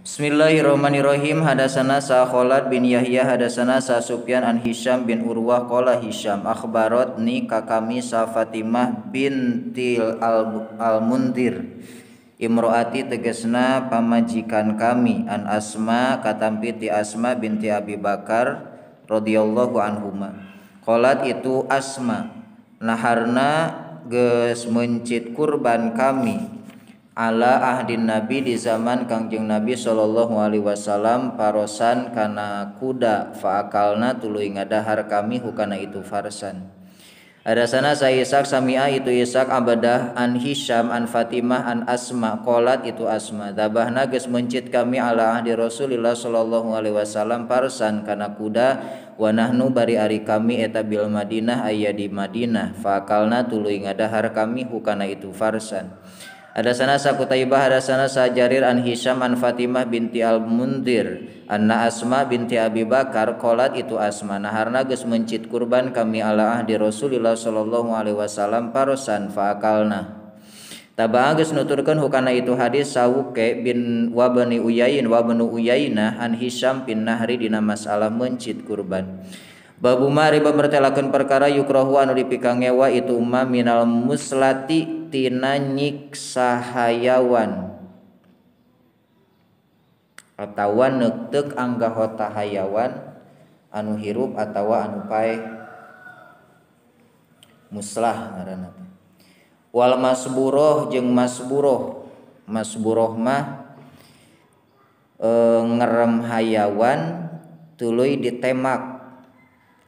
Bismillahirrahmanirrahim. Hadasana sa Khalad bin Yahya hadasana sa Sufyan an Hisham bin Urwah qala Hisham akhbaratni kakami sa Fatimah bintil al-Mundir imroati tegesna pamajikan kami an Asma katampi ti Asma binti Abi Bakar radhiyallahu anhuma. Qalat itu Asma naharna geus mencit kurban kami ala ahdin Nabi di zaman Kangjeng Nabi sallallahu alaihi wasallam parosan kana kuda faakalna tuluy ngadahar kami hukana itu farsan. Hadasana sa Ishaq sami'a itu Ishaq abadah an Hisham an Fatimah an Asma qalat itu Asma dabahna geus mencit kami ala ahdi Rasulillah sallallahu alaihi wasallam farsan kana kuda wa nahnu bari ari kami eta bil Madinah aya di Madinah faakalna tuluy ngadahar kami hukana itu farsan. Hadasana sa Qutaibah hadasana sa Jarir an Hisham an Fatimah binti al-Mundir anna Asma binti Abi Bakar qalat itu Asma naharna geus mencit kurban kami ala ahdi Rasulillah sallallahu alaihi wasallam parosan faakalna. Tabaa geus nuturkeun hukana itu hadis Sawuke bin wa bani Uyain wa banu Uyainah an Hisham bin Nahri dina masalah mencit kurban. Babu mari bertelakeun perkara yukrahu anu dipikangewa itu minal muslati tina nyiksa hayawan atawa neukteuk anggahota hayawan anu hirup atawa anu paeh muslah ngaranna. Wal masburoh jeung masburoh mah ngerem hayawan tuluy ditemak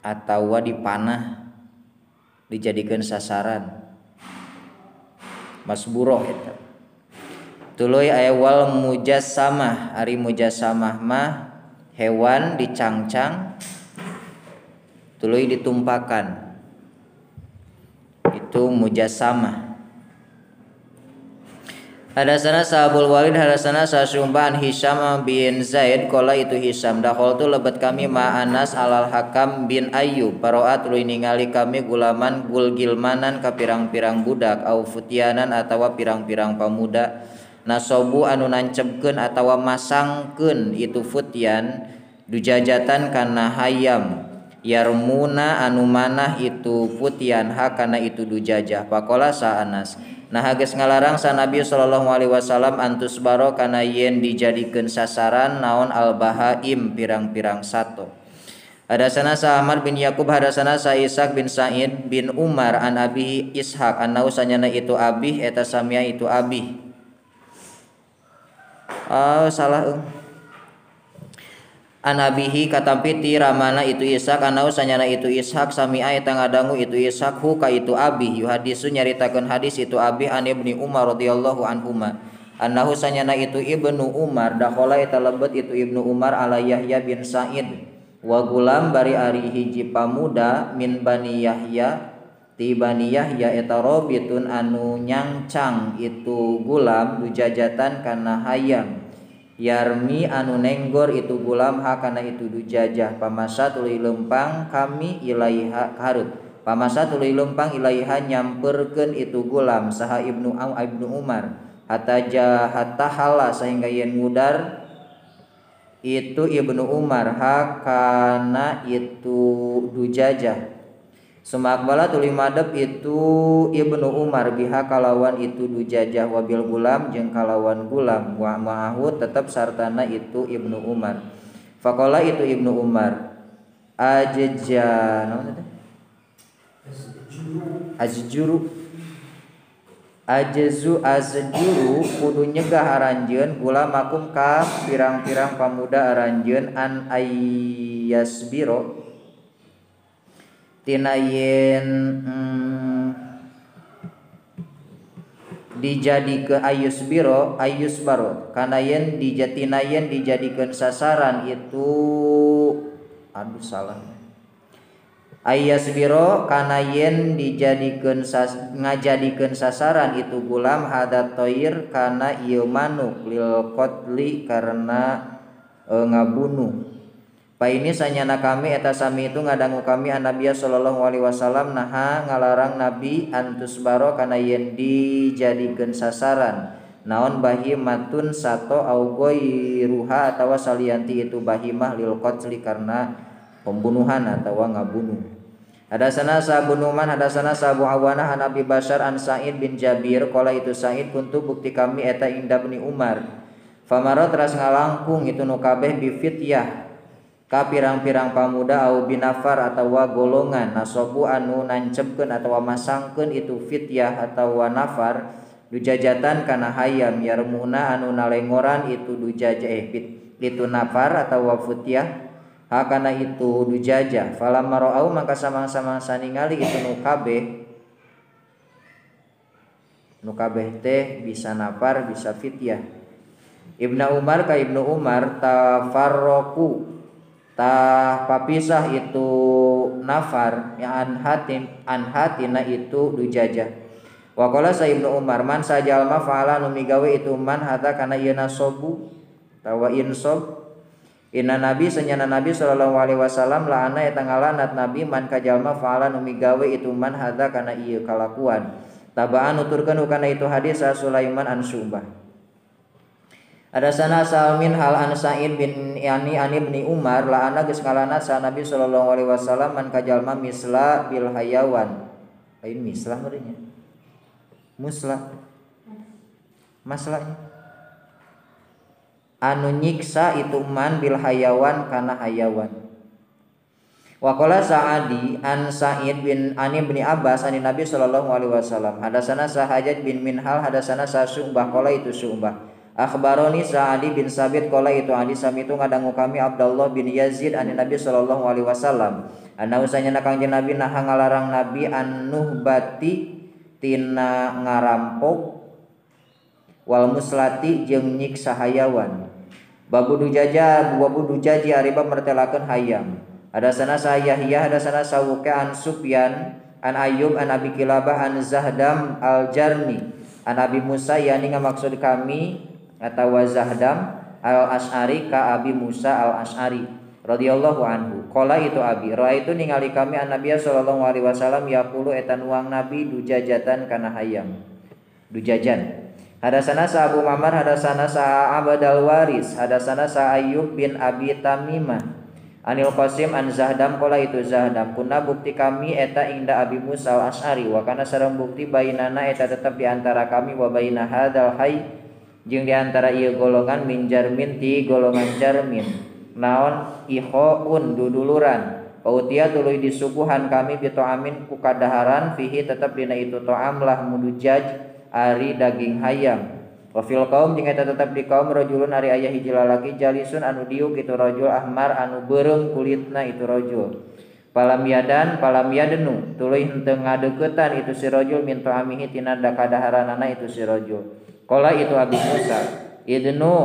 atawa dipanah dijadikeun sasaran masburoh eta. Tuluy aya wal mujassamah, ari mujassamah mah hewan dicangcang tuluy ditumpakan. Itu mujassamah. Hadasana sahabul Walid hadasana sa Syu'bah Hisham bin Zaid qala itu Hisham dakhol tu lebat kami ma Anas alal Hakam bin Ayyub paraat tuluy ningali kami gulaman gulgilmanan ka pirang-pirang budak au futyanan atawa pirang-pirang pamuda nasobu anu nancepkeun atawa masangkeun itu futyan dujajatan kana hayam yarmuna anu manah itu futyan hakana itu dujajah pakola sa Anas. Nah geus ngalarang sa Nabi sallallahu alaihi wasallam antus baro kana yen dijadikeun sasaran naon al bahaim pirang-pirang sato. Hadasana sa Ahmad bin Yaqub hadasana sa Ishaq bin Sa'id bin Umar an Abi Ishaq anna usanyana itu Abi eta samia itu Abi. Salah an abihi katampi ti ramana itu Ishaq anau sanyana itu Ishaq sami'a eta ngadangu itu Ishaq hu ka itu abi yuhadisu nyaritakeun hadis itu abi an Ibnu Umar radhiyallahu anhuma annahu sanyana itu Ibnu Umar dakhala eta lebet itu Ibnu Umar ala Yahya bin Sa'id wa gulam bari ari hiji pamuda min bani Yahya ti bani Yahya eta robitun anu nyangcang itu gulam dujajatan kana hayam yarmi anu nenggor itu gulam hakana itu dujajah pamasa tuluy lempang kami ilaiha harut pamasa tuluy lempang ilaiha nyamperkeun itu gulam saha Ibnu Umar hatta hala sehingga yen ngudar itu Ibnu Umar hakana itu dujajah sumakbala tuluy madep itu Ibnu Umar biha kalawan itu dujajah wabil gulam jeung kalawan gulam wa ma'ahu tetep sartana itu Ibnu Umar. Faqala itu Ibnu Umar ajja naon eta? Azjuru kudu nyegah aranjeun gulamakum ka pirang-pirang pamuda aranjeun an ayyasbiro tina yen dijadikeun ayusbaro kana yen dijatina yen dijadikeun sasaran itu ayasbiro kana yen dijadikeun ngajadikeun sasaran itu gulam hadat toir kana ieu manuk lil qatli karena ngabunuh. Pa ini sanyana kami eta sami itu ngadangu kami an Nabiya sallallahu alaihi wasallam naha ngalarang Nabi antus baro kana yen dijadikeun sasaran naon bahimatun sato au ghairuha atawa salianti itu bahimah lil qatli karena pembunuhan atawa ngabunuh. Hadasana Sa'bu Numan hadasana Sa'bu Awanah an Abi Bashar an Sa'id bin Jabir qala itu Sa'id kuntu bukti kami eta inda Ibni Umar famarot ras ngalangkung itu nu kabeh bi fityah ka pirang-pirang pamuda au binafar atawa golongan nasobu anu nancepkeun atawa masangkeun itu fityah atawa nafar dujajatan kana hayam yarmuna anu nalengoran itu dujaja itu nafar atawa fityah hakana itu dujaja falamma ra'au maka samang-samang saningali itu nu kabeh teh bisa nafar bisa fityah. Ibnu Umar ka Ibnu Umar tafarroku tah papisah itu nafar ya an hatina itu dujaja. Wa qala sa Ibnu Umar man sajalma fa'ala nu migawe itu man hata kana ieu nasobu tawa insob. Inna Nabi senyana Nabi sallallahu alaihi wasallam laana eta ngalanat Nabi man kajalma fa'ala nu migawe itu man hada kana ieu kalakuan. Tabaan nuturkeun kana itu hadis sa Sulaiman an Syu'bah. Hadasana Salmin hal an Sa'id bin Yani an Ibni Umar laana geus ngalanat sa Nabi sallallahu alaihi wasallam man kajalma misla bil hayawan. Lain mislah meureunnya. Muslah. Maslahnya anu nyiksa itu man bil hayawan kana hayawan. Wa qala Sa'adi an Sa'id bin Ani bin Abbas an Nabi sallallahu alaihi wasallam hadasana Sahajat bin Minhal hadasana Syu'bah qala itu Syu'bah akhbaroni Sa'adi bin Sabit qala itu hadis sami itu ngadangu kami Abdullah bin Yazid an Nabi sallallahu alaihi wasallam anna usanya Kangjeng Nabi naha ngalarang Nabi an nuhbati tina ngarampok wal muslati jeung nyiksa hayawan. Babu dujaji ariba mertelakeun hayam. Hadasana Yahya hadasana Sawuqa an Sufyan an Ayyub an Abi Kilabah an Zahdam al-Jarmi an Abi Musa yani ngamaksud kami atawa Zahdam al-Asy'ari ka Abi Musa al-Asy'ari radhiyallahu anhu. Qala itu Abi raaitu ningali kami an Nabiy sallallahu alaihi wasallam yaqulu eta nuang Nabi dujajatan kana hayam. Dujajan. Hadasana sa Abu Mamar hadasana sa Abdul Waris hadasana sa Ayyub bin Abi Tamimah anil Qasim an Zahdam qala itu Zahdam kunna bukti kami eta inda Abi Musa al-Asy'ari wa kana sareng bukti bainana eta tetep di antara kami wa baina hadzal hayy jeung di antara ieu golongan min jarmin ti golongan jarmin naon ihoun duduluran pautia tuluy disuguhan kami bi ta'amin ku kadaharan fihi tetep dina itu ta'am lah mudujaj ari daging hayam. Wa fil qaum jeung eta tetep di kaum rajulun ari aya hiji lalaki jalisun anu diuk itu rajul ahmar anu beureum kulitna itu rajul. Palam yadenu tuluy henteu ngadeuketan itu si rajul min ta'amihi tina kadaharanana itu si rajul. Qala itu Abi Musa idnu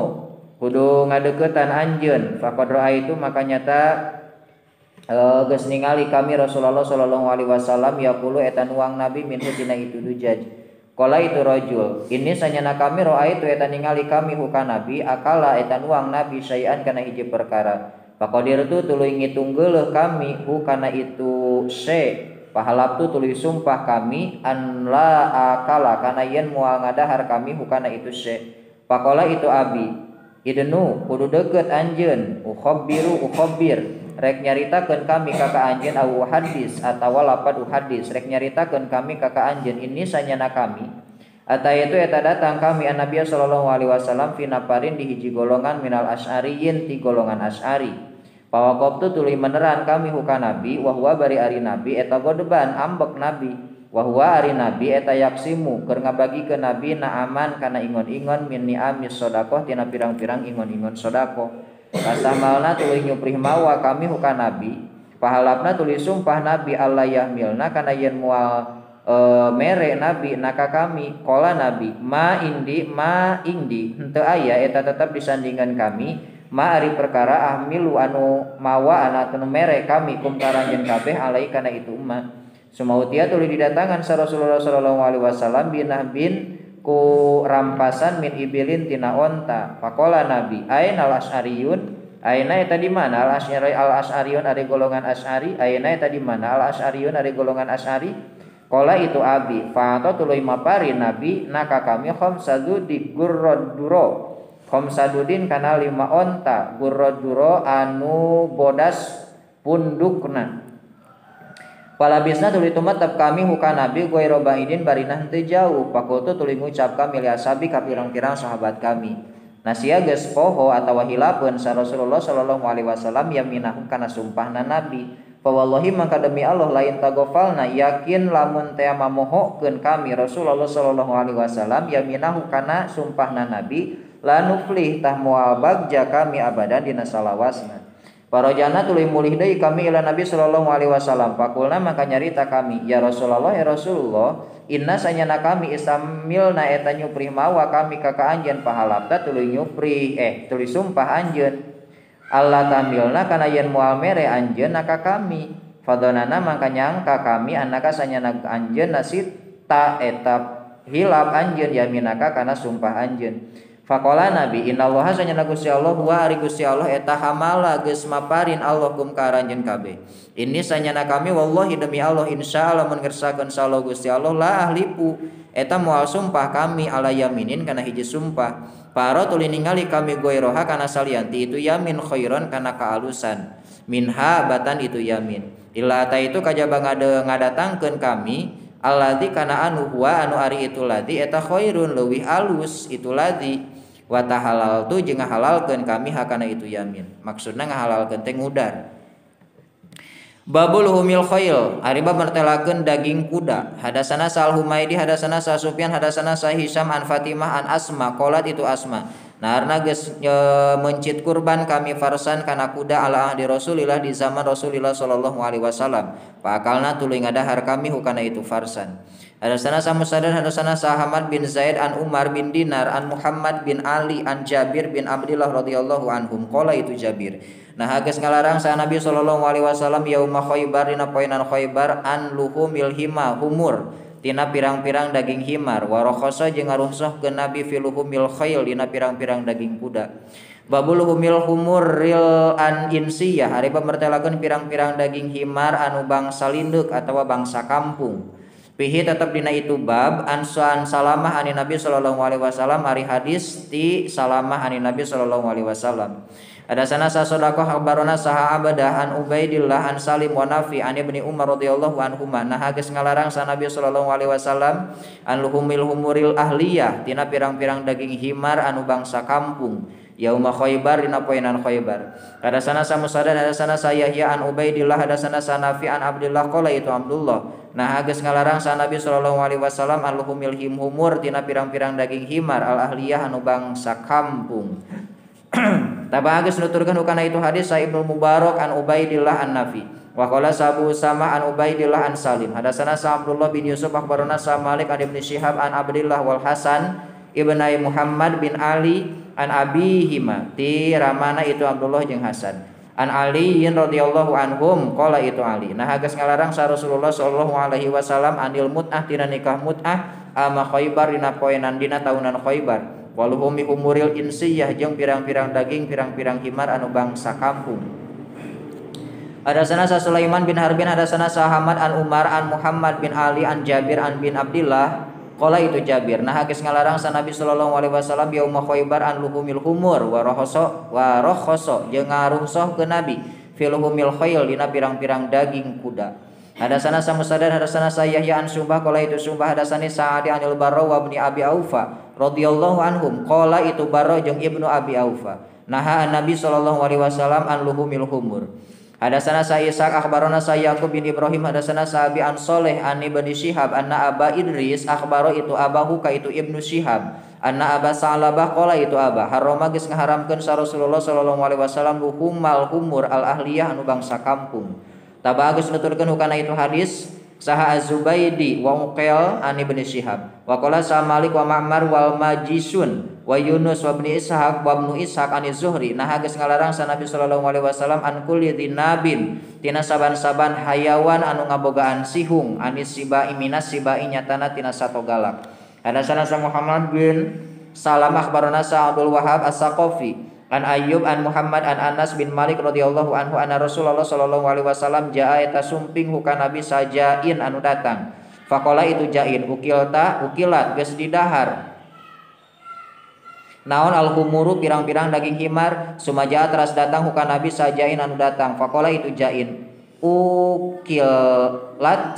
kudu ngadeuketan anjeun faqad raaitu maka nyata geus ningali kami Rasulullah sallallahu alaihi wasallam yaqulu eta nuang Nabi minhu tina itu dujaj. Qala itu rajul ini sanyana kami roa itu eta ningali kami huka Nabi akala eta nuang Nabi sayan kana hiji perkara faqadir tu tuluy ngitung geuleuh kami hukana itu pahalap tu tuluy sumpah kami an la akala kana yen moal ngadahar kami hukana itu faqala itu Abi idnu kudu deukeut anjeun ukhabbir rek nyaritakeun kami kaka anjeun au hadis atawa lapad hadis rek nyaritakeun kami kaka anjeun ini sanyana kami atayatu eta datang kami an Nabi sallallahu alaihi wasallam fi naparin di hiji golongan minal asy'ariyin ti golongan asy'ari pawaqabtu tuluy meneran kami huka Nabi wa huwa bari ari Nabi eta godeban ambek Nabi wa huwa ari Nabi eta yaksimu keur ngabagikeun Nabi naaman kana ingon-ingon min ni'amis sedekah tina pirang-pirang ingon-ingon sedekah. Kasamalna tuluy nyuprih mawa kami huka Nabi pahalapna tuluy sumpah Nabi Allah yahmilna kana yen moal mere Nabi naka kami qala Nabi ma indi henteu aya eta tetep disandingan kami ma ari perkara ahmilu anu mawa anu mere kami kum karanjeun kabeh alai kana itu umma sumautia tuluy didatangan sa Rasulullah sallallahu alaihi wasallam bin ku rampasan min ibilin tina onta faqala Nabi aina al-asy'ariyun aina eta di mana al-asy'ariyun ari golongan asy'ari aina eta di mana al-asy'ariyun ari golongan asy'ari Qala itu abi fa tuluy mapari nabi naka kami khamsadu di gurraduro khamsadudin kana 5 onta gurraduro anu bodas pundukna. Palabisna tuluy tumatap kami huka nabi goiro baidin barinah teu jauh pakultu tuluy ngucap kami li asabi ka pirang-pirang sahabat kami. Nasia geus poho atawa hilapeun sa Rasulullah sallallahu alaihi wasallam yaminahu kana sumpahna nabi. Fa wallahi maka demi Allah lain tagofalna yakin lamun teu mamohokeun kami Rasulullah sallallahu alaihi wasallam yaminahu kana sumpahna nabi la nuflih tah moal bagja kami abadan dina salawasna. Parojana tuluy mulih deui kami ila Nabi sallallahu alaihi wasallam pakulna maka nyarita kami ya Rasulullah inna sanyana kami istamilna eta nyuprih mawa kami ka anjeun pahalapta tuluy nyuprih tuluy sumpah anjeun Allah tamilna kana yen moal mere anjeun ka kami fadonana maka nyangka kami annaka sanyana anjeun nasita eta hilap anjeun yaminaka kana sumpah anjeun. Faqala nabi innallaha sanyana Gusti Allah wa ari Gusti Allah eta hamala geus maparin Allah kum ka aranjeun kabeh. Ini sanyana kami wallahi demi Allah insyaallah mun ngersakeun sallallahu Gusti Allah la ahlipu eta moal sumpah kami ala yaminin kana hiji sumpah. Para tuluy ningali kami goiroha kana salianti itu yamin khairon kana kaalusan. Minha batan itu yamin. Illa ta itu kajaba ngadatangkeun kami alladzi kana anu huwa anu ari itu ladzi eta khairun leuwih alus itu ladzi wa tahalal tu jeung ngahalalkeun kami hakana itu yamin. Maksudna ngahalalkeun teh ngudar. Babul humil khail ari bab martelakeun daging kuda. Hadasana Sal Humaidi hadasana Sa Sufyan hadasana Sa Hisam an Fatimah an Asma qalat itu Asma. Narna geus mencit kurban kami farsan kana kuda ala ahdi Rasulillah di zaman Rasulillah sallallahu alaihi wasallam. Pakalna tuluy ngadahar kami hukana itu farsan. Hadasana Sa Musaddad hadasana Sa Hamad bin Zaid an Umar bin Dinar an Muhammad bin Ali an Jabir bin Abdullah radhiyallahu anhum qala itu Jabir. Nah geus ngalarang sa Nabi sallallahu alaihi wasallam yauma Khaibar dina poenan Khaibar an luhumil hima humur tina pirang-pirang daging himar wa rakhasa jeung ngaruhsahkeun Nabi fi luhumil khail dina pirang-pirang daging kuda. Babul humil humuril an insiyah ari pamertelakeun pirang-pirang daging himar anu bangsa linduk atawa bangsa kampung. Pihi tetap dina itu bab an Salamah ani Nabi sallallahu alaihi wasallam ari hadis ti Salamah ani Nabi sallallahu alaihi wasallam. Hadasana Sa Sadaqah akhbarana Saha Abadah an Ubaidillah an Salim wa Nafi an Ibnu Umar radhiyallahu anhuma nah geus ngalarang sa Nabi sallallahu alaihi wasallam an luhumil humuril ahliyah tina pirang-pirang daging himar anu bangsa kampung yauma Khaibar dina poenan Khaibar. Hadasana Sa Musaddad hadasana Sa Yahya an Ubaidillah hadasana Sa Nafi an Abdullah qala itu Abdullah nah geus ngalarang sa Nabi sallallahu alaihi wasallam an luhumil humur tina pirang-pirang daging himar al ahliyah anu bangsa kampung. Tabagus nuturkan hukana itu hadis sa Ibnu Mubarak an Ubaidillah an Nafi wa qala Sabu Sama an Ubaidillah an Salim hadasana Sa Abdullah bin Yusuf akhbarana Sa Malik an Ibnu Syihab an Abdullah wal Hasan ibnai Muhammad bin Ali an abihima ti ramana itu Abdullah jeung Hasan an Ali radhiyallahu anhum qala itu Ali nah geus ngalarang sa Rasulullah sallallahu alaihi wasallam anil mut'ah tina nikah mut'ah ama Khaibar dina poenan dina tahunan Khaibar waluhumi umuril insiyah jeung pirang-pirang daging pirang-pirang himar anu bangsa kampung. Hadasana Sa Sulaiman bin Harbin hadasana Sa Hamad an Umar an Muhammad bin Ali an Jabir an bin Abdullah qala itu Jabir nah geus ngalarang sa Nabi sallallahu alaihi wasallam yauma Khaibar an luhumil humur wa rakhasa jeung ngaruhsahkeun Nabi fil humil khail dina pirang-pirang daging kuda. Hadasana Sa Musaddad hadasana Sa Yahya an Sumbah qala itu Sumbah hadasani Sa'ad anil Barra wa ibni Abi Aufa radhiyallahu anhum qala itu Barra jeung Ibnu Abi Aufa naha Nabi sallallahu alaihi wasallam an luhumil humur. Hadasana Sa Ishaq akhbarana Sa Yaqub bin Ibrahim hadasana Sa Abi an Saleh an Ibnu Syihab anna Aba Idris akhbaro itu abahu ka itu Ibnu Syihab anna Aba Sa'labah qala itu Aba harama geus ngaharamkeun sa Rasulullah sallallahu alaihi wasallam luhumal humur al ahliyah anu bangsa kampung. Tabagus nuturkeun hukana itu hadis Saha Az-Zubaidi wa Uqail an Ibnu Syihab wa qala Sa Malik wa Ma'mar wal Majisun wa Yunus wa Ibnu Ishaq wa Ibnu Ishaq an Az-Zuhri nah geus ngalarang sa Nabi sallallahu alaihi wasallam an kulli dinabin tina saban-saban hayawan anu ngabogaan sihung anis sibai minas sibai nyatana tina sato galak. Hadasana Sa Muhammad bin Salam akhbarana Sa Abdul Wahhab As-Saqafi an Ayyub an Muhammad an Anas bin Malik radhiyallahu anhu anna Rasulullah sallallahu alaihi wasallam jaa eta sumping hukana Nabi sajain anu datang Faqala itu jain ukilat geus didahar naon al-humuru pirang-pirang daging himar sumaja teras datang huka nabi sajain anu datang. Faqala itu jain ukilat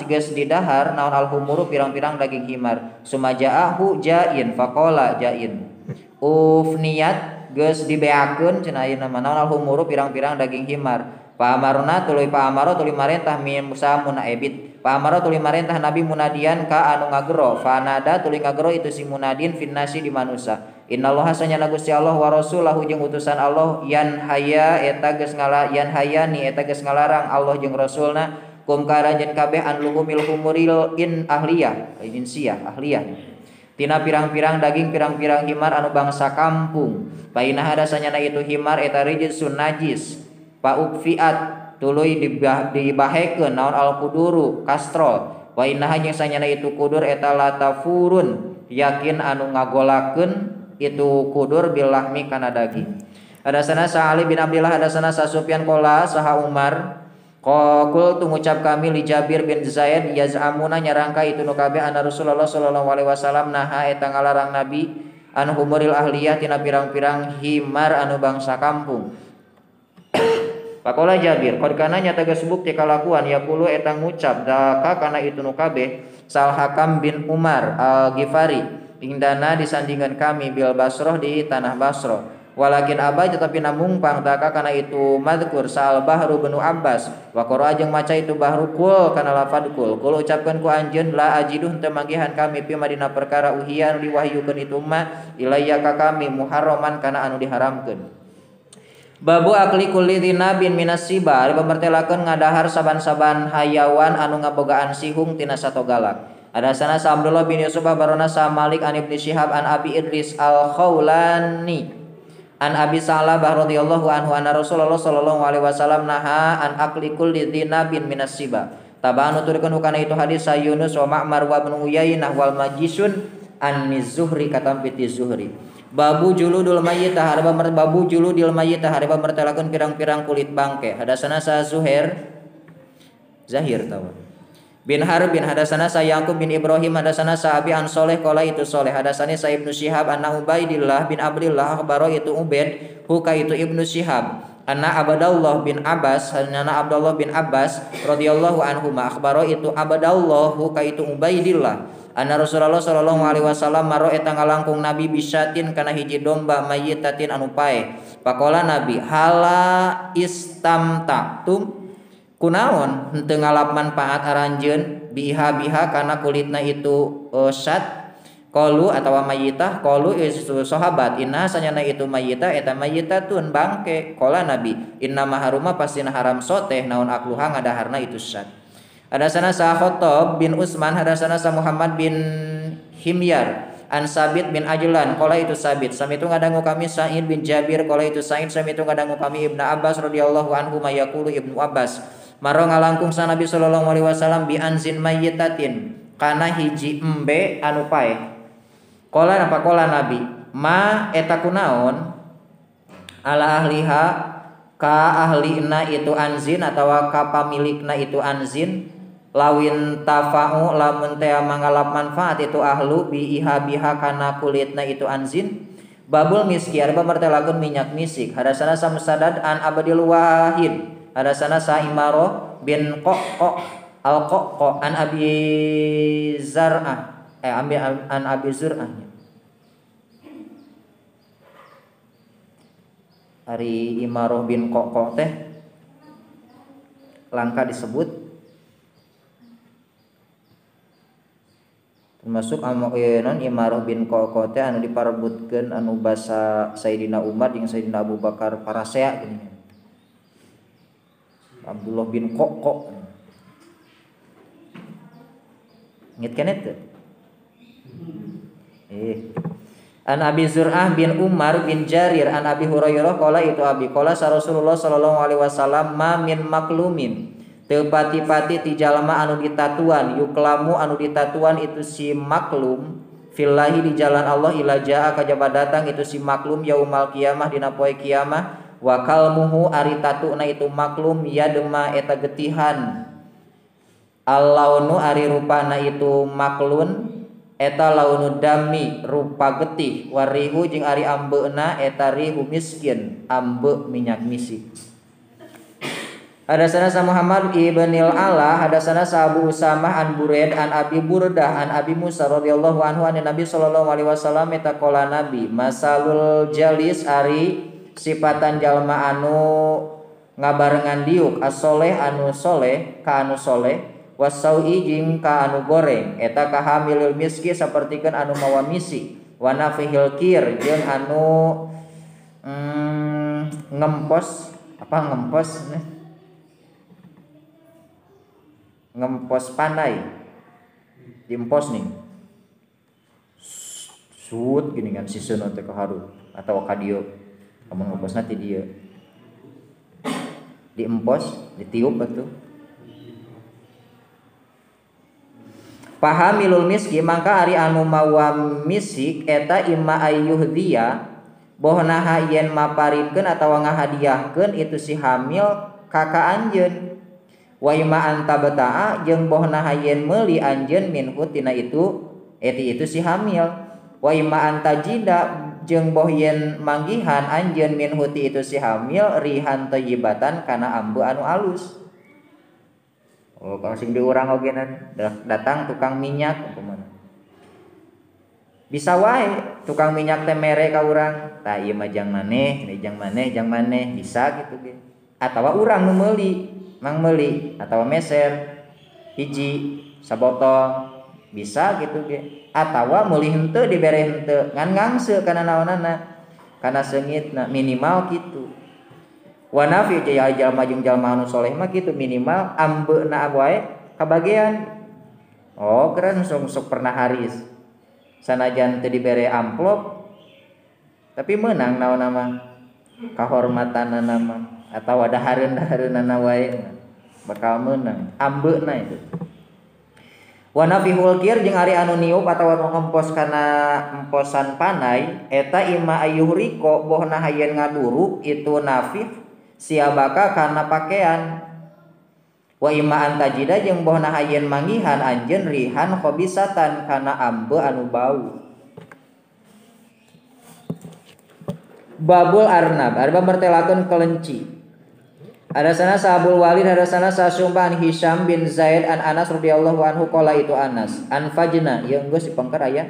geus didahar naon al-humuru pirang-pirang daging himar sumajaahu jain. Faqala jain ufniyat geus dibeakeun cenah ayeuna naon al-humuru pirang-pirang daging himar. Paamarna tuluy paamaro tuluy marentah min Musa munaibit. Paamaro tuluy marentah nabi munadian ka anu ngagero. Fanada tuluy ngagero itu si munadin finnasi di manusia. Innallaha sanyana Gusti Allah wa rasulahu jeung utusan Allah yan hayani eta geus ngalarang Allah jeung rasulna kum karajen kabeh an luhumil humuril ahliyah tina pirang-pirang daging pirang-pirang himar anu bangsa kampung. Baina hadasanyana itu himar eta rijsun najis. Pa ukfiat tuluy dibahekeun naon al kuduru kastrol. Wa innaha jeung sanyana itu kudur eta latafurun yakin anu ngagolakeun itu kudur bilahmi kana daging. Hadasana sa Ali bin Abdullah hadasana sa Sufyan qala saha Umar qul tu ngucap kami li Jabir bin Zaid yazamuna nyarangka itu nu kabeh anna Rasulullah sallallahu alaihi wasallam naha eta ngalarang nabi an humuril ahliyah tina pirang-pirang himar anu bangsa kampung. Pakola Jabir qad kana nyata geus bukti kalakuan yaqulu eta ngucap daka kana itu nu kabeh Sal Hakam bin Umar al-Ghifari indana disandingan kami bil Basrah di tanah Basrah. Walakin abah tetapi namung pangdaka kana itu madkur Sal Bahru bin Abbas wa qara jeung maca itu Bahru kul kana lafad kul ucapkeun ku anjeun la ajiduh teu manggihan kami pi madina perkara uhiyan diwahyukeun itu ma ilayya ka kami muharraman kana anu diharamkeun. Babu akli kulli dzinabin minas siba pamertelakeun ngadahar saban-saban hayawan anu ngabogaan sihung tina sato galak. Hadasana sa Abdullah bin Yusuf barona sa Malik an Ibnu Syihab an Abi Idris al-Khawlani an Abi Sa'labah radhiyallahu anhu anna Rasulullah sallallahu alaihi wasallam naha an akli kulli dzinabin minas siba. Tabanu turkeun kana itu hadis sa Yunus wa Ma'mar wa Ibnu Uyainah wal Majisun an Zuhri katam piti Zuhri. Babu juludul mayyit harba babu juludil mayyit harba mertelakeun pirang-pirang kulit bangke. Hadasana sa Zahir tawa bin Harbin hadasana sa Yaqub bin Ibrahim hadasana sa Abi an Saleh qala itu Saleh hadasani sa Ibnu Syihab anna Ubaidillah bin Abdullah akhbaro itu Ubaid huka itu Ibnu Syihab anna Abdullah bin Abbas anna Abdullah bin Abbas radhiyallahu anhuma akhbaro itu Abdullah huka itu Ubaidillah anna Rasulullah sallallahu alaihi wasallam maro eta ngalangkung Nabi bisyatin kana hiji domba mayyitatin anu pae. Pakola Nabi hala istamtatum kunaon henteu ngalap manfaat aranjeun biha kana kulitna itu syat qalu atawa mayyitah qalu itu sahabat inna sanyana itu mayyitah eta mayyitatun bangke. Qala Nabi inna maharuma pastina haram soteh naon akluha ngadaharna itu syat. Hadasana sa Khattab bin Utsman hadasana sa Muhammad bin Himyar an Sabit bin Ajlan qala itu Sabit sami itu ngadangu kami Sa'id bin Jabir qala itu Sa'id sami itu ngadangu kami Ibnu Abbas radhiyallahu anhu mayaqulu Ibnu Abbas maro ngalangkung sa Nabi sallallahu alaihi wasallam bi anzin mayyitatin kana hiji embe anu pae. Qala apa qala Nabi ma eta kunaon ala ahliha ka ahlina itu anzin atawa ka pamilikna itu anzin lawin tafa'u lamun teh mangalap manfaat itu ahlu bi ihabiha kana kulitna itu anzin. Babul miskiyar pamertelakeun minyak misik. Hadasana sa Musaddad an Abdul Wahid hadasana sa Imaro bin Qaqqa al-Qaqqa an Abi Zar'ah an Abi Zur'ah Ari Imaro bin Qaqqa teh langka disebut termasuk non Imarah bin Qaqqa teh anu diparebutkeun anu basa Sayyidina Umar jeung Sayyidina Abu Bakar parasea gini. Abdullah bin Qaqqa. Inget keneh teh? An Abi Zur'ah bin Umar bin Jarir an Abi Hurairah qala itu Abi qala sa Rasulullah sallallahu alaihi wasallam ma min maklumin teu pati-pati ti jalma anu ditatuan yuklamu anu ditatuan itu si maklum fillahi di jalan Allah ila jaa kajaba datang itu si maklum yaumal kiamah dina poe kiamah wa kalmuhu ari tatuna itu maklum yadma eta getihan Al-launu ari rupana itu maklun eta launu dami rupa getih, warihu jeung ari ambeuna eta rihu miskin ambe minyak misik. Hadatsana sa Muhammad ibnil Ala hadatsana sa Abu Usamah an Buraid an Abi Burdah an Abi Musa radhiyallahu anhu an Nabi sallallahu alaihi wasallam eta qala Nabi masalul jalis ari sifatan jalma anu ngabarengan diuk as-soleh anu soleh ka anu soleh wasaui jeung ka anu goreng eta kahamilul miski sapertikeun anu mawa misi wa nafihil kir jeung anu ngempos panai diempos nih sud gini kan sisieun teh kaharut atau ka dieu amun ngemposna ti dieu diempos ditiup atuh pahamilul miski mangka ari anu mawa misik eta imma ayyuhdiya bohna yen maparinkeun atawa ngahadiahkeun itu si hamil ka anjeun wa imma antabta'a jeung bohna yen meuli anjeun minhu tina itu si hamil wa imma antajida jeung boh yen manggihan anjeun minhu ti itu si hamil rihan thayyibatan kana ambe anu alus. Oh, kalau sing diurang ogenan datang tukang minyak umpamana. Bisa wae tukang minyak teh mere ka urang. Tah ieu mah jang maneh bisa gitu ge. Atawa urang nu meuli, mang meuli atawa meser hiji sabotol bisa gitu ge. Atawa meuli henteu dibere henteu ngan ngangse kana naonana. Kana seungitna minimal kitu. Wa nafi jaya jalma jeung jalma anu soleh mah kitu minimal ambeuna wae kabagean. Oh, keren sok pernah haris. Sanajan teu dibere amplop tapi meunang naonna mah kahormatanana mah atawa dahareun-dahareunana wae bakal meunang ambeuna itu. Wa nafihul kir jeung ari anu niup atawa anu ngempos kana emposan panai eta imma ayyuhriko bohna hayeun ngaduruk itu nafih siabaka kana pakaian wa imma antajida jeung bohna hayeun manggihan anjeun rihan khabisatan kana ambe anu bau. Babul arnab arba bertelakeun kelenci. Hadatsana Sa'abul Walid hadatsana Sa'sumban Hisham bin Zaid an Anas radhiyallahu anhu qala itu Anas anfajna ieu geus dipengker aya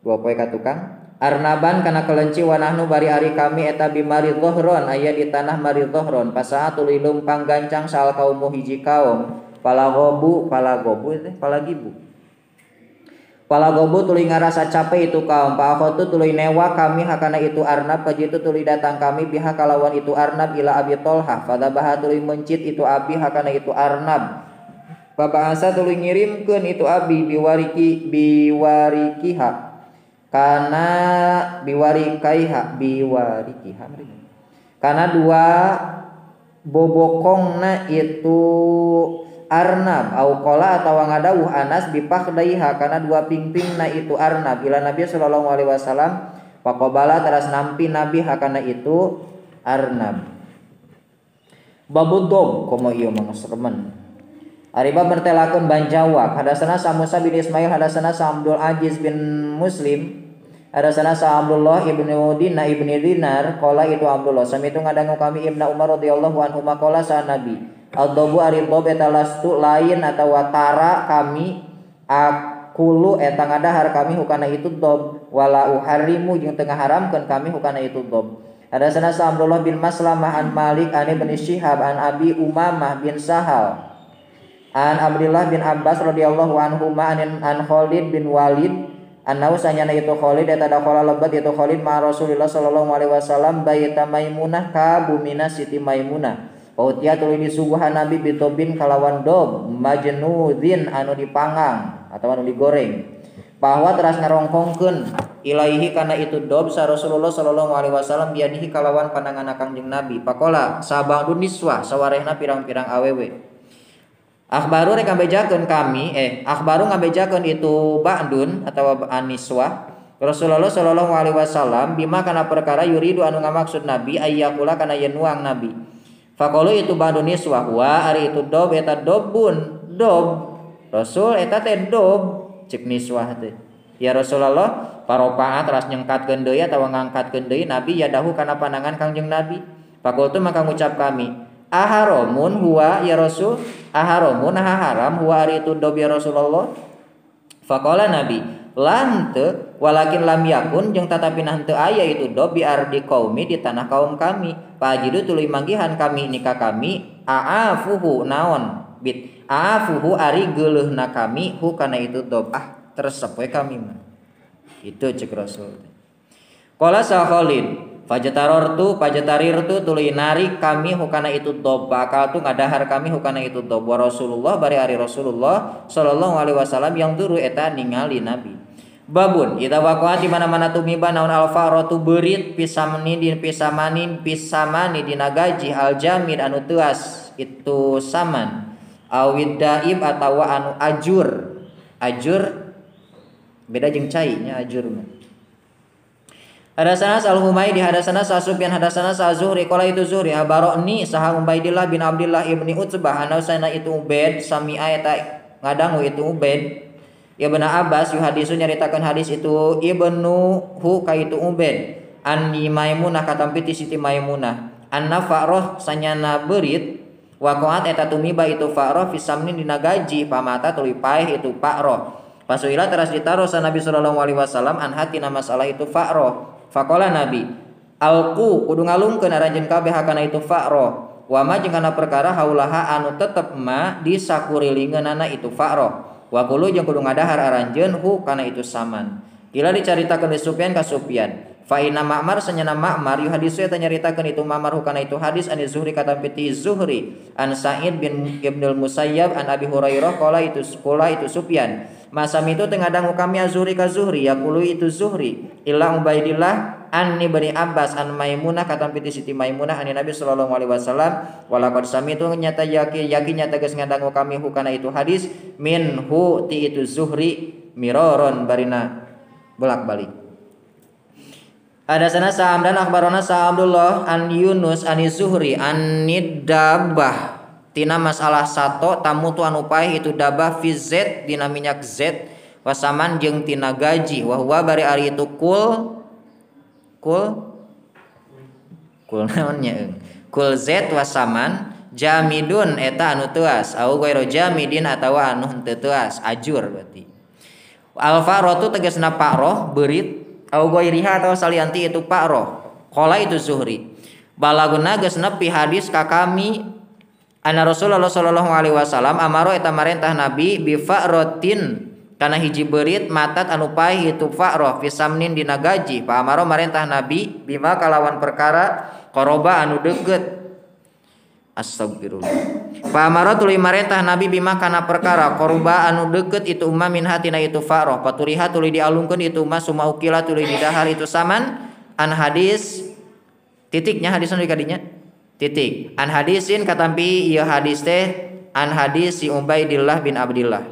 dua poe ka tukang arnaban kana kelenci wa nahnu bari ari kami eta bimari dhahron aya di tanah mari dhahron pasahatul ilum panggancang sal kaum hiji kaum palagobu tuluy ngarasa capek itu kaum paakhotu tuluy newa kami hakana itu arnab pajitu tuluy datang kami biha kalawan itu arnab ila Abi Tolha fadabaha tuluy mencit itu abi hakana itu arnab babahasa tuluy ngirimkeun itu abi biwarikiha kana kana dua bobokongna itu arnab au qala atawa ngadawuh Anas bipakhdaiha kana dua pingpingna itu arnab ila Nabi sallallahu alaihi wasallam faqabala teras nampi Nabi hakana itu arnab. Babuddob komo ieu mah seremen. Ari bab bertelakeun banjawab hadatsana Musa bin Ismail hadatsana Abdul Aziz bin Muslim hadatsana Abdullah ibnu Dinar qala itu Abdullah sami itu ngadangu kami Ibnu Umar radhiyallahu anhu maqala sa Nabi al-dobu ari dob eta lastu lain atawa tara kami akulu eta ngadahar kami hukana itu dob wala uharimu jeung teu ngaharamkeun kami hukana itu dob. Hadatsana Abdullah bin Maslamah an Malik an Ibnu Syihab an Abi Umamah bin Sahal an Abdullah bin Abbas radhiyallahu anhu an Khalid bin Walid annau sanyana itu Khalid eta dakhala lebat itu Khalid ma Rasulullah sallallahu alaihi wasallam baita Maimunah ka bumina Siti Maimunah. Pautia tuluy disuguhan Nabi bitobin kalawan dob majnudin anu dipanggang atau anu digoreng. Bahwa teras ngarongkongkeun ilaihi kana itu dob sa Rasulullah sallallahu alaihi wasallam biadihi kalawan pandangan Kangjeng Nabi. Pakola sabangdun niswah sawarehna pirang-pirang awewe. Akhbaru rek ngabejakeun kami akhbaru ngabejakeun itu ba'dun atawa aniswah Rasulullah sallallahu alaihi wasallam bima kana perkara yuridu anu ngamaksud Nabi ayyakula kana yen nuang Nabi. Faqalu itu ba'dun niswah wa ari itu dob eta dobun dob. Rasul eta teh dob cek niswah teh. Ya Rasulullah paropaat ras nyengkatkeun deui atawa ngangkatkeun deui Nabi yadahu kana pandangan Kangjeng Nabi. Fakultu maka ngucap kami, aharomun huwa ya Rasul, aharomun haram huwa ari itu dob ya Rasulullah. Faqala Nabi, lan teu walakin lam yakun jeung tatapina henteu aya itu dob bi ardi qaumi di tanah kaum kami. Pajidu tuluy manggihan kami nikah kami aafuhu naon bit aafuhu ari geuleuhna kami hu kana itu dob teresep we kami mah. Itu cek Rasul. Qala sa Khalid fajatarirtu tuluy narik kami hukana itu dob bakal tu ngadahar kami hukana itu dob wa Rasulullah bari ari Rasulullah sallallahu alaihi wasallam yang duru eta ningali Nabi. Babun ida waqaat di mana-mana tumiba naon alfaratu beurit pisamani dina gaji aljamid anu teuas itu saman awid daib atawa anu ajur beda jeung cai nya ajur mah. Hadasana Al-Humaydi hadasana Sa'sufyan hadasana Sa'zuhri qala itu Zuhri abaroni saha Ubaidillah bin Abdullah ibni Utsbah anausana itu Ubaid sami'a eta ngadangu itu Ubaid Ibnu Abbas yuhadisu nyaritakeun hadis itu Ibnu hu ka itu Ubaid an Maimunah katampi ti Siti Maimunah anna Fa'rah sanyana beurit waqaat eta tumiba itu Fa'rah fi samnin dina gaji pamata tuluy paeh itu Fa'rah. Pasuila teras ditaruh sa Nabi sallallahu alaihi wasallam an hatina masalah itu Fa'rah. Faqala Nabi alqu kudu ngalungkeun aranjeun kabeh hakana itu Fa'rah wa ma jeung kana perkara haulaha anu tetep ma di sakurilingeunana itu Fa'rah wa qulu jeung kudu ngadahar aranjeun hu kana itu saman. Kila dicaritakeun di Sufyan ka Sufyan fa inna Ma'mar sanyana Ma'mar yuhadisu eta nyaritakeun itu Ma'mar hu kana itu hadis an Zuhri katampi ti Zuhri an Sa'id bin Ibnul Musayyab an Abi Hurairah qala itu Sufyan masam itu tengah dangu kami Zuhri ka Zuhri yaqulu itu Zuhri illa Ubaidillah an Ibni Abbas an Maimunah katampi ti Siti Maimunah an Nabi sallallahu alaihi wasallam walaqad samitu nyata yakin nyata geus ngadangu kami hukana itu hadis minhu ti itu Zuhri miroron barina bolak-balik. Hadasana Sa'amdan akhbarana Sa'abdullah an Yunus an Zuhri an Nidabah tina masalah sato tamu tu anu paeh itu dabah fi Z dina minyak Z wasaman jeung tina gaji wa huwa bari ari itu kul naonnya kul Z wasaman jamidun eta anu teuas au ghairu jamidin atawa anu henteu teuas ajur berarti alfaratu tegasna pa'roh beurit au ghairiha atawa salianti itu pa'roh qala itu Zuhri balaguna geus nepi hadis ka kami anna Rasulullah sallallahu alaihi wasallam amaro eta marentah Nabi bi fa'ratin kana hiji beurit matat anu paeh itu fa'rah fi samnin dina gaji pa amaro marentah Nabi bima kalawan perkara qoroba anu deukeut astagfirullah pa amaro tuluy marentah Nabi bima kana perkara qoroba anu deukeut itu umma min hatina itu fa'rah paturiha tuluy dialungkeun itu umma summa ukila tuluy didahar itu saman an hadis titiknya hadis anu kadinya titik an hadisin katampi ieu hadis teh an hadis si Ubaidillah bin Abdullah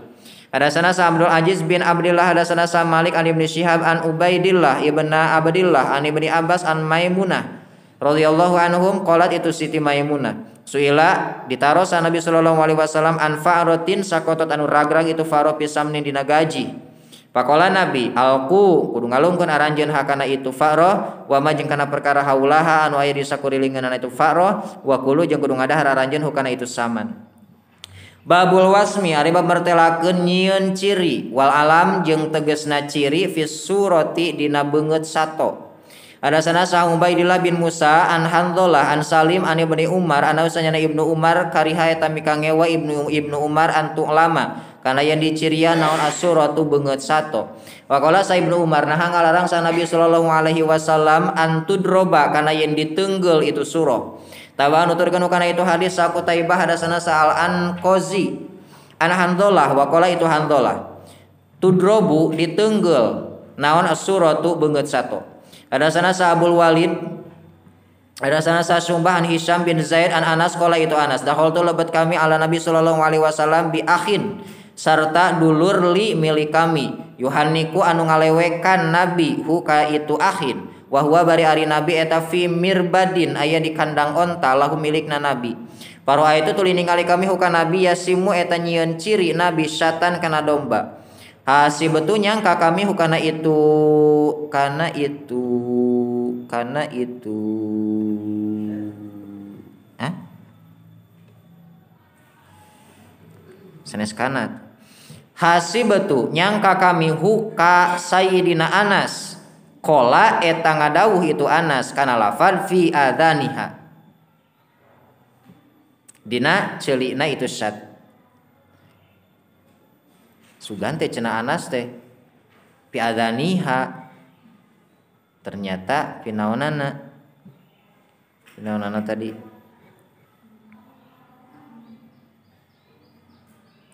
hadasana sa Abdul Aziz bin Abdullah hadasana sa Malik an Ibnu Syihab an Ubaidillah ibna Abdullah an Ibni Abbas an Maimunah radhiyallahu anhum qalat itu Siti Maimunah suila ditaros sa Nabi sallallahu alaihi wasallam an fa'ratin sakotot anu ragrag itu faro pisamnin dina gaji. Pakola Nabi alqu kudu ngalungkeun aranjeun hakana itu fa'rah wa ma jeung kana perkara haulaha anu aya di sakurilingeunana itu fa'rah wa qulu jeung kudu ngadahar aranjeun hukana itu saman. Babul wasmi ari bab mertelakeun nyieun ciri wal alam jeung tegasna ciri fi surati dina beungeut sato. Hadasana Sa Ubaidillah bin Musa an Handhalah an Salim an Ibnu Umar ana usanyana Ibnu Umar kariha eta mikangewa Ibnu Umar antu lama kana yang diciria naon asuratu beungeut sato. Waqala sa Ibnu Umar nah ngalarang sa Nabi sallallahu alaihi wasallam antudroba kana yang diteunggel itu surah. Tawa nuturkeun kana itu hadis sa Qutaibah hadasana sa Al-Anqazi an Handhalah waqala itu Handhalah tudrobu diteunggel naon asuratu beungeut sato. Hadasana sa Abul Walid hadasana sa Sumbah an Hisyam bin Zaid an Anas qala itu Anas dakhaltu lebat kami ala Nabi sallallahu alaihi wasallam bi akhin sarta dulur li milik kami yuhanniku anu ngalewekan Nabi hu ka itu akhin wa huwa bari ari Nabi eta fi mirbadin aya di kandang onta lahu milikna Nabi Paroa itu tuluy ningali kami hukana nabi yasimu eta nyieun ciri nabi syatan kana domba. Hasibetu nyangka kami hukana itu sanes kanat. Hasibetu nyangka kami huka Sayyidina Anas qala eta ngadawuh itu Anas kana lafal fi adaniha dina ceulina itu syat. Sugan teh cenah Anas teh fi adaniha ternyata pinaonana tadi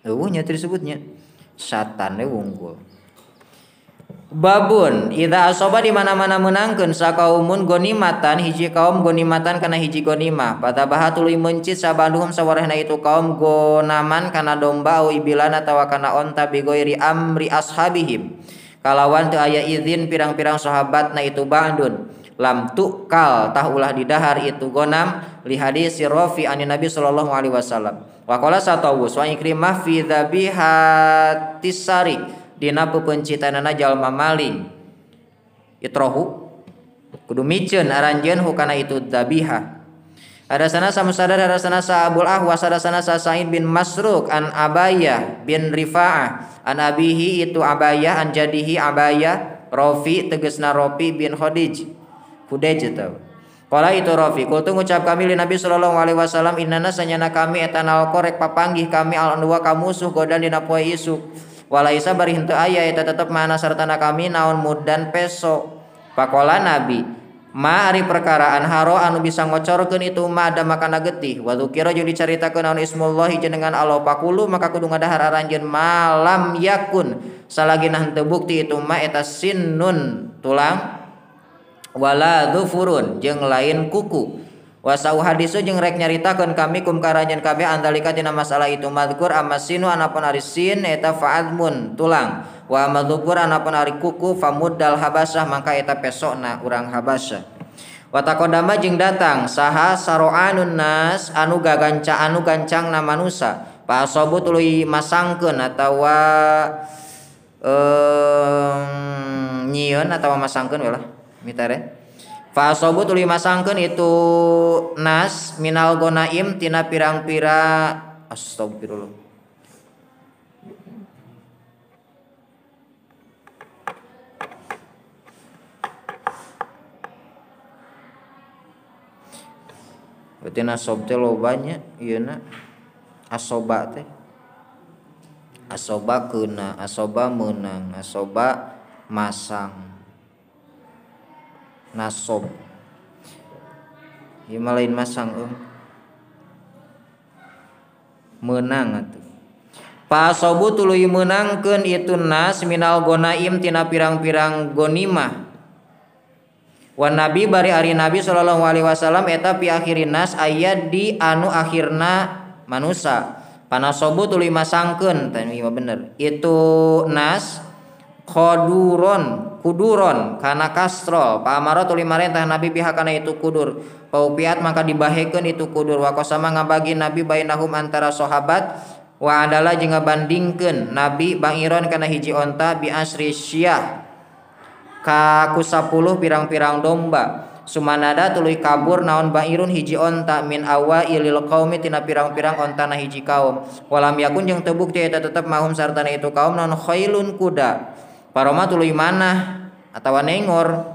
nya disebutnya satane wungkul. Babun idza asaba di mana-mana menangkeun sakaumun gonimatan hiji kaum gonimatan kana hiji gonimah patabaha tuluy mencit sabaduhum sawarehna itu kaum gonaman kana domba au ibilan atawa kana onta bigoiri amri ashabihim kalawan teu aya izin pirang-pirang sahabatna itu ba'dun lam tukal tah ulah didahar itu gonam li hadis Rafi anin Nabi sallallahu alaihi wasallam wa qala satawus wa ikrimah fi dhabihatis sari dina pepencitanana jalma maling itrohu kudu miceun aranjeun hukana itu dhabiha. Hadasana samusadar hadasana sa Abul Ahwas hadasana sa Sa'id bin Masruq an Abayah bin Rifa'ah an abihi itu Abayah an jadihi Abayah Rafi tegasna Rafi bin Khadij tau. Qala itu Rafi kultu ngucap kami li Nabi sallallahu alaihi wasallam innana sanyana kami eta nal korek papanggih kami al dua kamusuh godan dina poe isuk walaisa bari henteu aya eta tetep mana sartana kami naon mudan peso. Pakola Nabi ma ari perkaraan haro anu bisa ngocorkeun itu ma ada makana getih wa dzukira jeung dicaritakeun naon ismullahi jenengan Allah pakulu maka kudu ngadahar aranjeun malam yakun salagina henteu bukti itu ma eta sinnun tulang wala dzufurun jeung lain kuku. Wasau hadisu jeung rek nyaritakeun kami kum karanjeun kabeh andalika tina masalah itu mazkur amasinu anapun ari sin eta fa'admun tulang wa madzkur anapun ari kuku famuddal habasyah maka eta pesona urang habasyah. Wa taqaddama jeung datang saha saroanun nas anu gancangna manusa pa asabu tuluy masangkeun atawa nyieun atawa masangkeun we lah mitare. Fa asabu tuluy masangkeun itu nas minal gonaim tina pirang-pira astagfirullah. Berarti nasob teh lobanya ieuna asoba teh. Asoba keuna, asoba meunang, asoba masang. Nasob ieu mah lain masang meunang atuh. Pa asobu tuluy meunangkeun itu nas minal gonaim tina pirang-pirang gonimah. Wa nabi bari ari Nabi sallallahu alaihi wasallam eta pi akhirin nas aya di anu akhirna manusa. Panasobu tuluy masangkeun tah ieu bener. Itu nas kuduron kana kastrol pa amara tuluy marentah Nabi pihak kana itu kudur paupiat maka dibahekeun itu kudur wa qasama ngabagi Nabi bainahum antara sahabat wa adalah jeung ngabandingkeun Nabi bangiron kana hiji onta bi asri syah ka ku 10 pirang-pirang domba sumanada tuluy kabur naon bairun hiji onta min awailil qaumi tina pirang-pirang ontana hiji kaum walam yakun jeung teu bukti eta tetep mahum sartana itu kaum naon khailun kuda paroma tuluy manah atawa nengor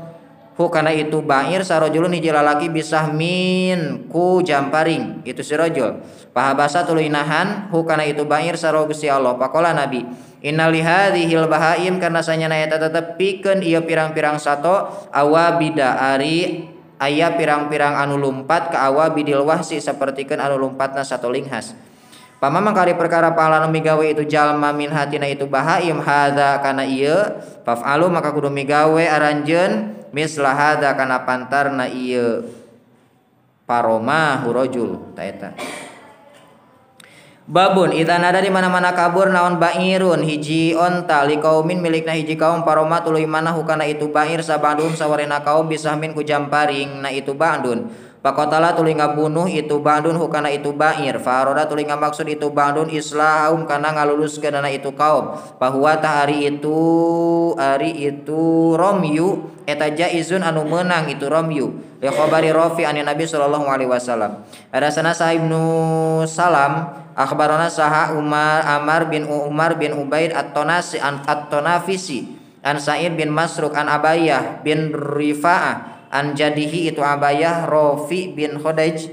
hukana itu bair sarojulun hiji lalaki bisahmin ku jamparing itu si rajul pahabasa tuluy nahan hukana itu bair saro Gusti Allah pakola Nabi innali hadhil bahaim karna sanyana eta tetep pikeun ieu pirang-pirang sato awabida ari aya pirang-pirang anu lumpat ka awabidil wahsi sapertikeun anu lumpatna sato linghas. Pamamang kari perkara pahala nu migawe itu jalma min hatina itu bahaim hadza kana ieu faf'alu maka kudu migawe aranjeun mislah hadza kana pantarna ieu paroma hurajul ta eta. Babun idza nada di mana-mana kabur naon bairun hiji onta liqaumin milikna hiji kaum paroma tuluy manah hukana itu bair sabadum sawarena kaum bisahmin ku jamparing na itu ba'dun Pakotala tuluy ngabunuh itu ba'dun hukana itu ba'ir. Faroda tuluy ngamaksud itu ba'dun islahum kana ngaluluskeunana itu kaum. Bahwa tah ari itu romyu eta jaizun anu meunang itu romyu. Li khabari Rafi an Nabi sallallahu alaihi wasallam. Hadasana Sa'ib ibnu Salam akhbarana saha Amar bin Ubaid at-Tonafisi an Sa'id bin Masruk an Abayah bin Rifa'ah an jadihi itu Abayah Rafi bin Khudaij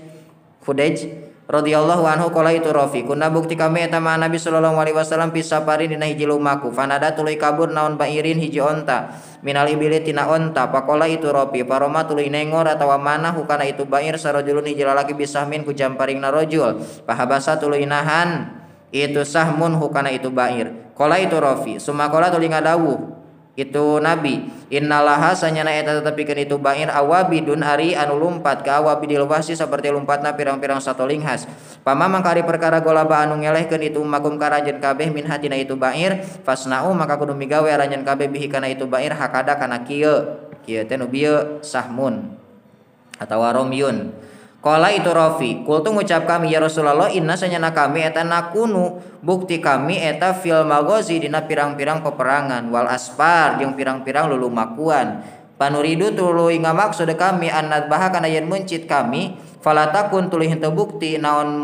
radhiyallahu anhu qala itu Rafi kunna bukti kami eta ma Nabi sallallahu alaihi wasallam pisaparin dina hiji lumaku fanada tuluy kabur naon bairin hiji onta minal ibili tina onta pakola itu Rafi paroma tuluy nengor atawa mana hukana itu bair sarojulun hiji lalaki bisahmin ku jamparingna rajul pahabasa tuluy nahan itu sahmun hukana itu bair qala itu Rafi sumakola tuluy ngadawuh itu Nabi innalaha sanyana eta tetepikeun itu bair awabidun ari anu lumpat ka awabidil wahsi saperti lumpatna pirang-pirang satoling has pama mangkari perkara golaba anu ngelehkeun itu makum karajeun kabeh min hatina itu bair fasna'u maka kudu migawe aranjeun kabeh bihi kana itu bair hakada kana kieu teh nu bieu sahmun atawa romyun qala itu Rafi kultu ngucap kami ya Rasulullah inna sanyana kami eta nakunu bukti kami eta fil maghazi dina pirang-pirang peperangan wal aspar jeung pirang-pirang lulumakuan panuridu tuluy ngamaksud kami annat baha kana yen mencit kami falatakun tuluy henteu bukti naon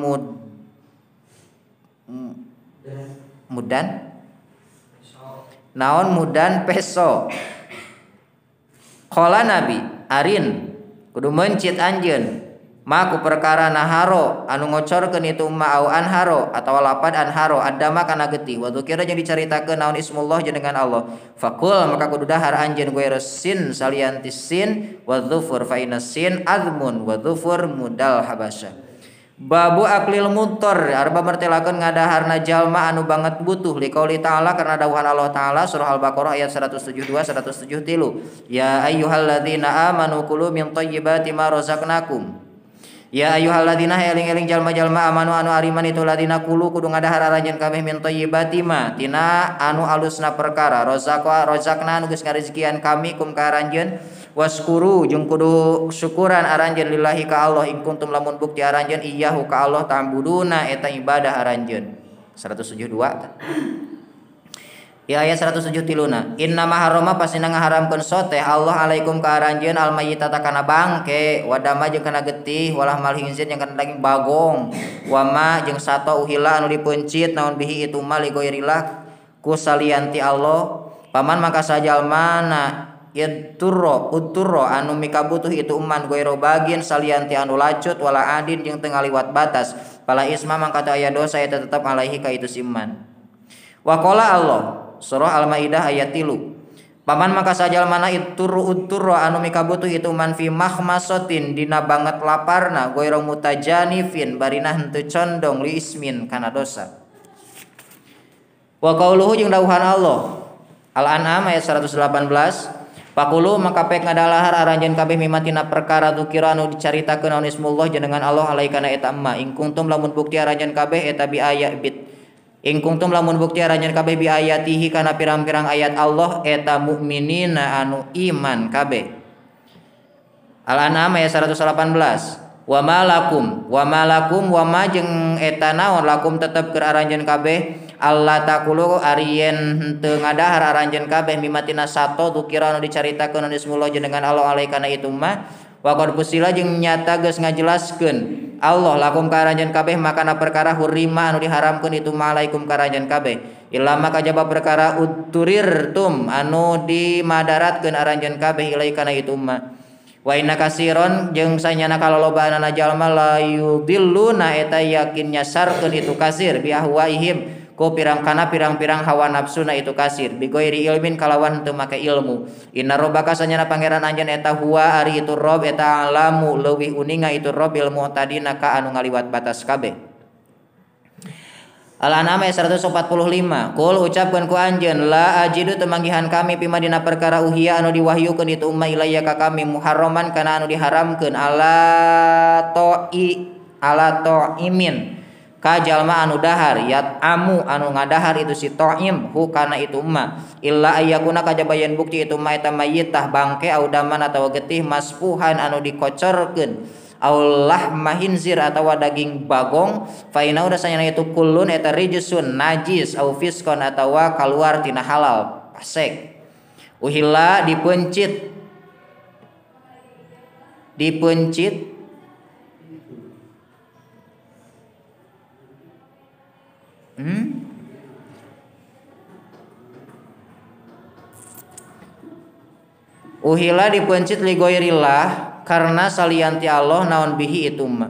mudan peso qala Nabi arin kudu mencit anjeun maku perkara naharo anu ngocorkeun itu ma'au anharo atawa lapad anharo adama kana getih wa dzikra jeung dicaritakeun naon ismullah jenengan Allah faqul maka kudu dahar anjeun gue resin salianti sin wa dzufur fa sin azmun wa dzufur mudal habasya babu aklil mutor arba mertelakeun ngadaharna jalma anu banget butuh liqauli ta'ala karena dawuhan Allah taala surah al-baqarah ayat 172 173 ya ayyuhalladzina amanu kulu min thayyibati ma razaqnakum ya ayyuhalladzina eling-eling jalma-jalma amanu anu ariman itu ladina kulu kudu ngadahar aranjeun kabeh min thayyibati ma tina anu alusna perkara razaqna anu geus ngarezekian kami kum ka aranjeun waskuru jeung kudu syukuran aranjeun lillahi ka Allah in kuntum lamun bukti aranjeun iyyahu ka Allah ta'buduna eta ibadah aranjeun 172 ya ayat 173 inna maharoma pasina ngaharamkeun soteh Allah alaikum ka aranjeun al mayyitata kana bangke wadama jeung kana getih walah mal hinzir jeung kana daging bagong wama jeung sato uhila anu dipencit naon bihi itu mal goirilah ku salianti Allah paman maka sajalmana utturro anu mikabutuh itu uman goiro bagin salianti anu lacut wala adin jeung teu ngaliwat batas pala isma mangka teu aya dosa eta tetep alaihi ka itu siman wa qala Allah surah Al-Maidah ayat 3 paman maka sajalmana utturro anu mikabutuh itu man fi mahmasatin dina banget laparna goiro mutajanifin barina henteu condong li ismin kana dosa wa qauluhu jeung dawuhan Allah Al-An'am ayat 118 Pakulu maka pek ngadalahar aranjeun kabeh mimatina perkara dzikira anu dicaritakeun naon ismullah jenengan Allah alaikana eta emma ing kuntum lamun bukti aranjeun kabeh eta bi ayat bit ing kuntum lamun bukti aranjeun kabeh bi ayatihi kana pirang-pirang ayat Allah eta mukminina anu iman kabeh Al-An'am ayat 118 wa malakum wa ma jeung eta naon lakum tetep keur aranjeun kabeh Allah takulu arien henteu ngadahar aranjeun kabeh mimatina sato dzikira anu dicaritakeun ismullah jenengan Allah alaikana itu mah wa qad fusila jeung nyata geus ngajelaskeun Allah lakum ka aranjeun kabeh makana perkara hurima anu diharamkeun itu maalaikum ka aranjeun kabeh illa maka jaba perkara uturirtum anu dimadaratkeun aranjeun kabeh ilaikana itu mah wa inna kasiron jeung sanyana kalolobaanana jalma la yudilluna eta yakin nyasarkeun itu kasir bi ahwaihim ku pirang-pirang hawa nafsuna itu kasir bigoiri ilmin kalawan henteu make ilmu inna rabbaka sanyana pangeran anjeun eta huwa ari itu rob eta alamu leuwih uninga itu rob ilmu tadina ka anu ngaliwat batas kabeh Al-An'am ayat 145 Qul ucapkeun ku anjeun la ajidu teu manggihan kami pimadina perkara uhiya anu diwahyukeun itu umma ilayya ka kami muharraman kana anu diharamkeun ala ta'imin ka jalma anu dahar yat amu anu ngadahar itu si ta'im hu kana itu umma illa ayyakuna kajabayan bukti itu ma eta mayyitah bangke audaman atawa getih masfuhan anu dikocorkeun aulah mahinzir atawa daging bagong fa inna dasanya itu kullun eta rijsun najis au fiskon atawa kaluar tina halal pasek uhilla dipencit uhila dipencit li goirillah karena salianti Allah naon bihi itu mah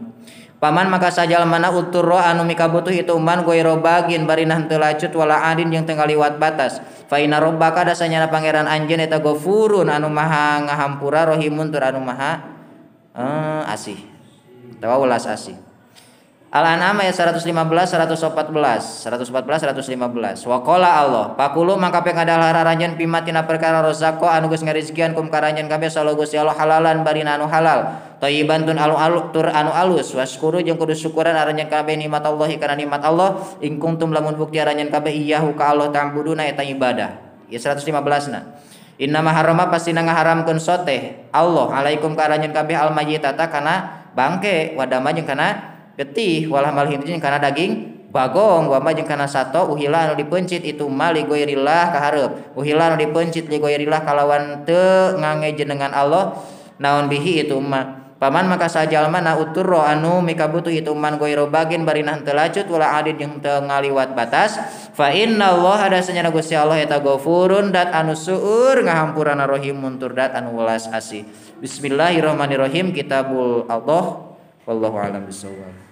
paman maka sajal mana uturro anu mikabutuh itu man goiro bagin bari teu lacut wala adin jeung teu ngaliwat batas fa inna rabbaka dasanya pangeran anjeun eta gofurun anu maha ngahampura rahimun tur anu maha asih tawa welas asih Al-An'am ayat 115 114 115 wa qala Allah pakulu mangka pek adalah raranjeun pimatina perkara rozaqo anu geus ngarizkian kum karanjeun kabeh salo Gusti Allah halalan barina anu halal thayyiban tun alu tur anu alus waskuru jeung kudu syukuran aranjeun kabeh nikmat Allah kana nikmat Allah ing kuntum lamun bukti aranjeun kabeh iyyahu ka Allah ta'buduna eta ibadah ya 115 na inna maharrama pastina ngaharamkeun soteh Allah alaikum ka aranjeun kabeh al mayyitata kana bangke wadama jeung kana getih walah malhin jeung kana daging bagong wa ma jeung kana sato uhila anu dipencit itu mali goirillah kahareup uhila anu dipencit li goirillah kalawan teu ngangejenengan Allah naon bihi itu mah paman maka sajalma na uturro anu mikabutuh itu man goiro bagin barinah teu lacut wala adid jeung teu ngaliwat batas fa innallaha hadasanya Gusti Allah eta ghafurun dat anu seueur ngahampurana rahimun tur dat anu welas asih bismillahirrahmanirrahim kitabul Allah wallahu a'lam bishawab